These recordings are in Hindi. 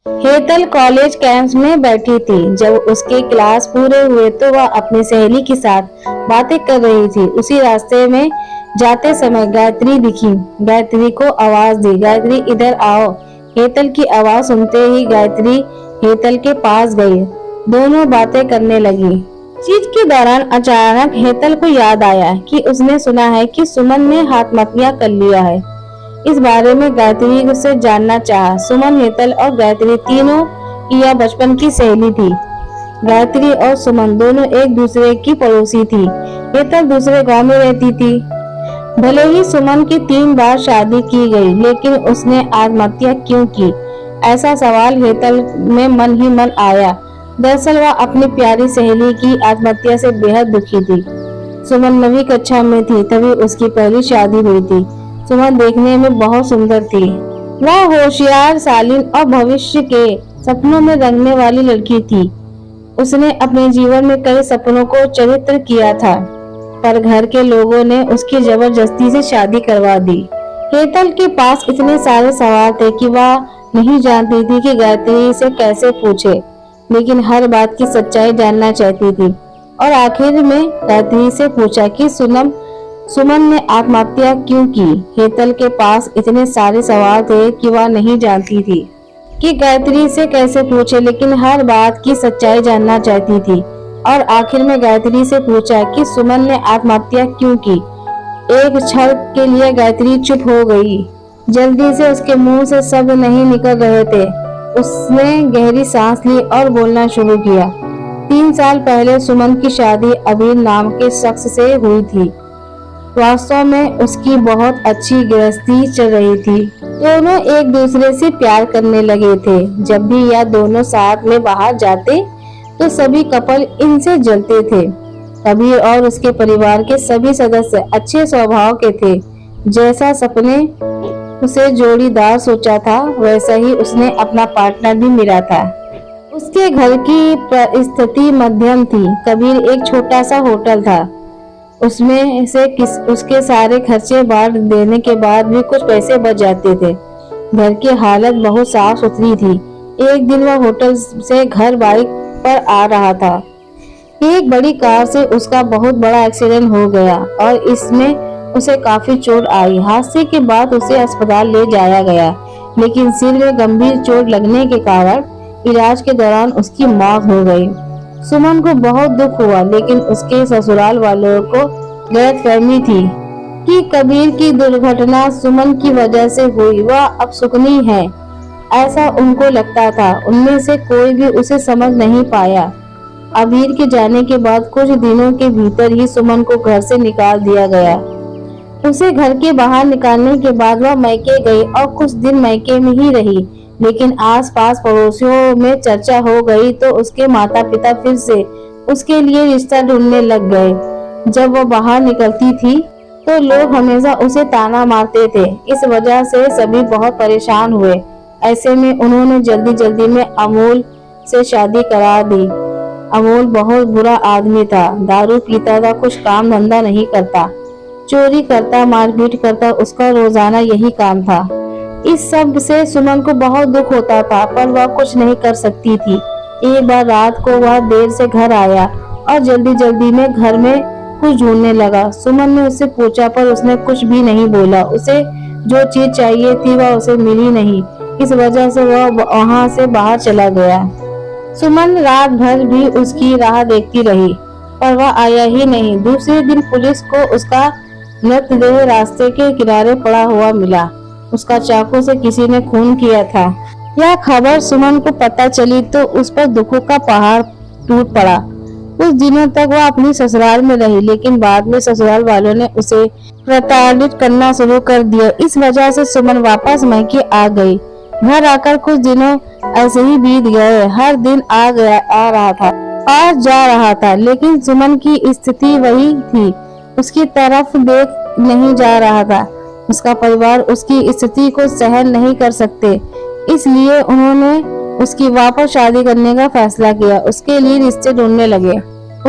हेतल कॉलेज कैंप्स में बैठी थी। जब उसके क्लास पूरे हुए तो वह अपनी सहेली के साथ बातें कर रही थी। उसी रास्ते में जाते समय गायत्री दिखी। गायत्री को आवाज दी, गायत्री इधर आओ। हेतल की आवाज सुनते ही गायत्री हेतल के पास गई। दोनों बातें करने लगी। चीज के दौरान अचानक हेतल को याद आया कि उसने सुना है कि सुमन ने आत्महत्या कर लिया है। इस बारे में गायत्री से जानना चाहा। सुमन, हेतल और गायत्री तीनों की यह बचपन की सहेली थी। गायत्री और सुमन दोनों एक दूसरे की पड़ोसी थी। हेतल दूसरे गांव में रहती थी। भले ही सुमन की 3 बार शादी की गई, लेकिन उसने आत्महत्या क्यों की? ऐसा सवाल हेतल में मन ही मन आया। दरअसल वह अपनी प्यारी सहेली की आत्महत्या से बेहद दुखी थी। सुमन 9वीं कक्षा में थी तभी उसकी पहली शादी हुई थी। सुमन देखने में बहुत सुंदर थी। वह होशियार, शालीन और भविष्य के सपनों में रंगने वाली लड़की थी। उसने अपने जीवन में कई सपनों को चरित्र किया था, पर घर के लोगों ने उसकी जबरदस्ती से शादी करवा दी। हेतल के पास इतने सारे सवाल थे कि वह नहीं जानती थी कि गायत्री से कैसे पूछे, लेकिन हर बात की सच्चाई जानना चाहती थी। और आखिर में गायत्री से पूछा कि सुमन ने आत्महत्या क्यों की। हेतल के पास इतने सारे सवाल थे कि वह नहीं जानती थी कि गायत्री से कैसे पूछे, लेकिन हर बात की सच्चाई जानना चाहती थी। और आखिर में गायत्री से पूछा कि सुमन ने आत्महत्या क्यों की। एक क्षण के लिए गायत्री चुप हो गई। जल्दी से उसके मुंह से शब्द नहीं निकल रहे थे। उसने गहरी सांस ली और बोलना शुरू किया। 3 साल पहले सुमन की शादी अबीर नाम के शख्स से हुई थी। वास्तव में उसकी बहुत अच्छी गृहस्थी चल रही थी। दोनों एक दूसरे से प्यार करने लगे थे। जब भी यह दोनों साथ में बाहर जाते तो सभी कपल इनसे जलते थे। कबीर और उसके परिवार के सभी सदस्य अच्छे स्वभाव के थे। जैसा सपने उसे जोड़ीदार सोचा था, वैसा ही उसने अपना पार्टनर भी मिला था। उसके घर की परिस्थिति मध्यम थी। कबीर एक छोटा सा होटल था। उसमें से उसके सारे खर्चे बांट देने के बाद भी कुछ पैसे बच जाते थे। घर की हालत बहुत साफ सुथरी थी। एक दिन वह होटल से घर बाइक पर आ रहा था। एक बड़ी कार से उसका बहुत बड़ा एक्सीडेंट हो गया और इसमें उसे काफी चोट आई। हादसे के बाद उसे अस्पताल ले जाया गया, लेकिन सिर में गंभीर चोट लगने के कारण इलाज के दौरान उसकी मौत हो गई। सुमन को बहुत दुख हुआ, लेकिन उसके ससुराल वालों को गलतफहमी थी कि कबीर की दुर्घटना सुमन की वजह से हुई। वह अपशकुनी है, ऐसा उनको लगता था। उनमें से कोई भी उसे समझ नहीं पाया। अबीर के जाने के बाद कुछ दिनों के भीतर ही सुमन को घर से निकाल दिया गया। उसे घर के बाहर निकालने के बाद वह मैके गई और कुछ दिन मैके में ही रही, लेकिन आसपास पड़ोसियों में चर्चा हो गई तो उसके माता पिता फिर से उसके लिए रिश्ता ढूंढने लग गए। जब वो बाहर निकलती थी तो लोग हमेशा उसे ताना मारते थे। इस वजह से सभी बहुत परेशान हुए। ऐसे में उन्होंने जल्दी जल्दी में अमोल से शादी करा दी। अमोल बहुत बुरा आदमी था। दारू पीता था, कुछ काम धंधा नहीं करता, चोरी करता, मारपीट करता। उसका रोजाना यही काम था। इस सब से सुमन को बहुत दुख होता था, पर वह कुछ नहीं कर सकती थी। एक बार रात को वह देर से घर आया और जल्दी जल्दी में घर में कुछ ढूंढने लगा। सुमन ने उससे पूछा, पर उसने कुछ भी नहीं बोला। उसे जो चीज चाहिए थी वह उसे मिली नहीं। इस वजह से वह वहां से बाहर चला गया। सुमन रात भर भी उसकी राह देखती रही, पर वह आया ही नहीं। दूसरे दिन पुलिस को उसका मृतदेह रास्ते के किनारे पड़ा हुआ मिला। उसका चाकू से किसी ने खून किया था। यह खबर सुमन को पता चली तो उस पर दुखों का पहाड़ टूट पड़ा। कुछ दिनों तक वह अपनी ससुराल में रही, लेकिन बाद में ससुराल वालों ने उसे प्रताड़ित करना शुरू कर दिया। इस वजह से सुमन वापस मैके आ गई। घर आकर कुछ दिनों ऐसे ही बीत गए। हर दिन आ रहा था और जा रहा था, लेकिन सुमन की स्थिति वही थी। उसकी तरफ देख नहीं जा रहा था। उसका परिवार उसकी स्थिति को सहन नहीं कर सकते, इसलिए उन्होंने उसकी वापस शादी करने का फैसला किया। उसके लिए रिश्ते ढूंढने लगे।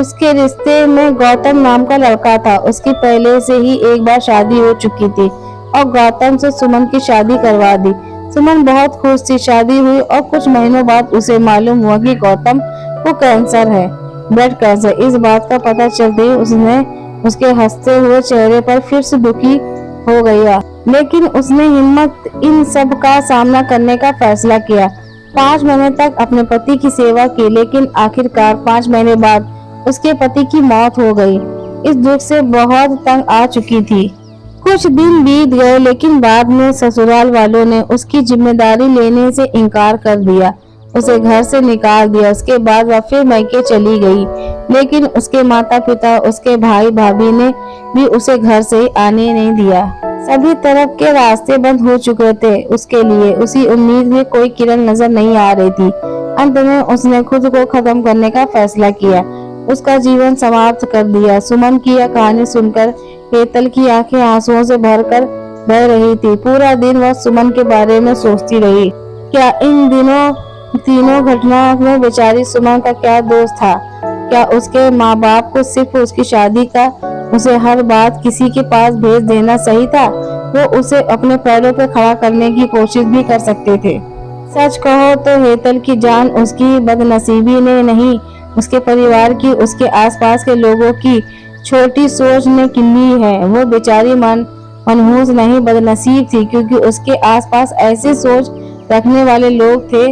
उसके रिश्ते में गौतम नाम का लड़का था। उसकी पहले से ही एक बार शादी हो चुकी थी और गौतम से सुमन की शादी करवा दी। सुमन बहुत खुश थी। शादी हुई और कुछ महीनों बाद उसे मालूम हुआ कि गौतम को कैंसर है, ब्लड कैंसर। इस बात का पता चलते ही उसने उसके हंसते हुए चेहरे पर फिर से दुखी हो गया, लेकिन उसने हिम्मत इन सब का सामना करने का फैसला किया। 5 महीने तक अपने पति की सेवा की, लेकिन आखिरकार 5 महीने बाद उसके पति की मौत हो गई। इस दुख से बहुत तंग आ चुकी थी। कुछ दिन बीत गए, लेकिन बाद में ससुराल वालों ने उसकी जिम्मेदारी लेने से इनकार कर दिया, उसे घर से निकाल दिया। उसके बाद वह फिर मायके चली गई, लेकिन उसके माता पिता, उसके भाई भाभी ने भी उसे घर से आने नहीं दिया। सभी तरफ के रास्ते बंद हो चुके थे उसके लिए। उसी उम्मीद में कोई किरण नजर नहीं आ रही थी। अंत में उसने खुद को खत्म करने का फैसला किया, उसका जीवन समाप्त कर दिया। सुमन की यह कहानी सुनकर हेतल की आंखें आंसुओं से भरकर बह रही थी। पूरा दिन वह सुमन के बारे में सोचती रही। क्या इन तीनों घटनाओं में बेचारी सुमन का क्या दोष था? क्या उसके माँ बाप को सिर्फ उसकी शादी का उसे हर बात किसी के पास भेज देना सही था? वो उसे अपने पैरों पर खड़ा करने की कोशिश भी कर सकते थे। सच कहो तो हेतल की जान उसकी बदनसीबी ने नहीं, उसके परिवार की, उसके आसपास के लोगों की छोटी सोच ने ली है। वो बेचारी मनहूस नहीं, बदनसीब थी, क्योंकि उसके आसपास ऐसी सोच रखने वाले लोग थे